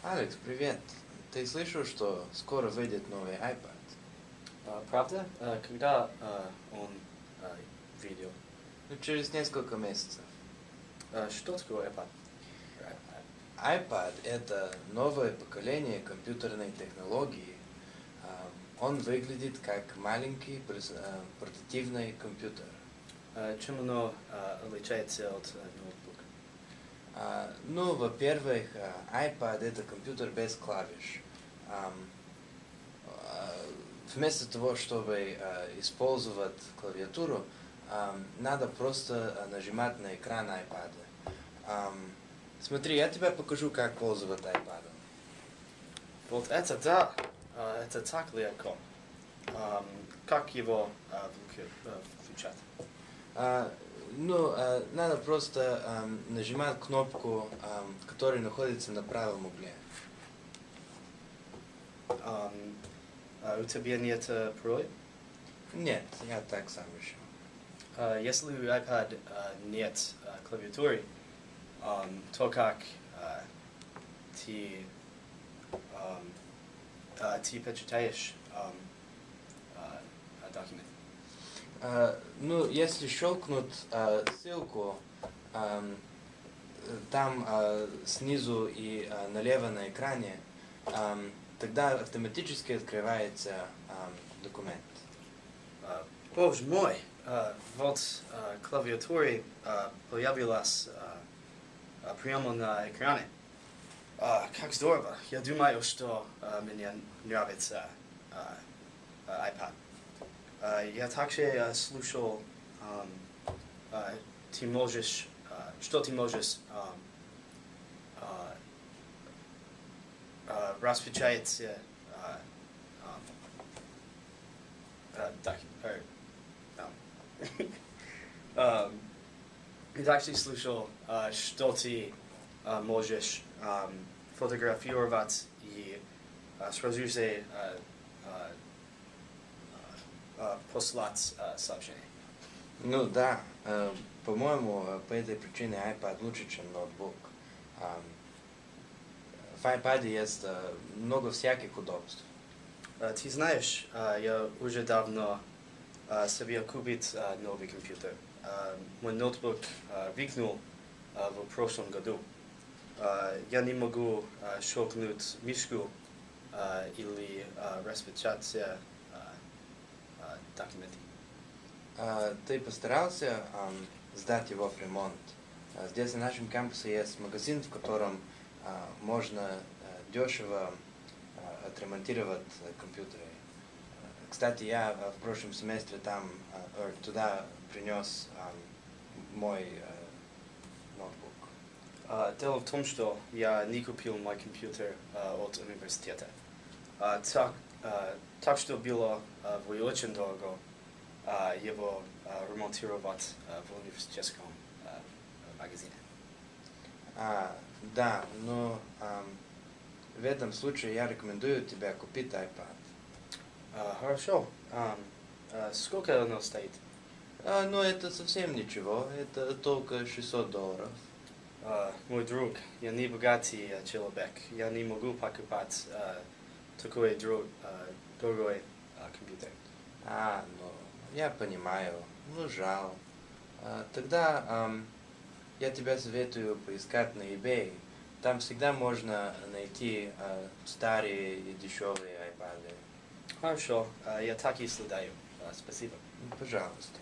Алекс, привет. Ты слышал, что скоро выйдет новый iPad? Правда? Когда он видео? Ну, через несколько месяцев. Что такое iPad? iPad — это новое поколение компьютерной технологии. Он выглядит как маленький портативный компьютер. Чем оно отличается от ноутбука? Ну, во-первых, iPad — это компьютер без клавиш. Вместо того, чтобы использовать клавиатуру, надо просто нажимать на экран iPad. Смотри, я тебе покажу, как пользоваться iPad. Вот это да, это так легко. Как его включать? Надо просто нажимать кнопку, которая находится на правом угле. У тебя нет пароля? Нет, я так сам решил. Если у iPad нет клавиатуры, то как ты печатаешь документ? Если щелкнуть ссылку, там снизу и налево на экране, тогда автоматически открывается документ. Боже мой, вот клавиатура появилась прямо на экране. Как здорово! Я думаю, что мне нравится iPad. Я также слушал, что ты можешь распечатать я также слышал, что ты можешь фотографировать и сразу же послать сообщение. Ну да, по-моему, по этой причине iPad лучше, чем ноутбук. В iPad есть много всяких удобств. Ты знаешь, я уже давно себе купить новый компьютер. Мой ноутбук викнул в прошлом году. Я не могу щелкнуть мишку или распечатать документы. Ты постарался сдать его в ремонт? Здесь на нашем кампусе есть магазин, в котором можно дешево отремонтировать компьютеры. Кстати, я в прошлом семестре туда принес мой ноутбук. Дело в том, что я не купил мой компьютер от университета. Так что было очень дорого его ремонтировать в университетском магазине. Да, но в этом случае я рекомендую тебе купить iPad. Хорошо. Сколько оно стоит? Это совсем ничего, это только $600. Мой друг, я не богатый человек, я не могу покупать такой дорогой компьютер. Я понимаю, жаль. Тогда я тебе советую поискать на eBay. Там всегда можно найти старые и дешевые iPad. Хорошо, я так и следаю. Спасибо. Пожалуйста.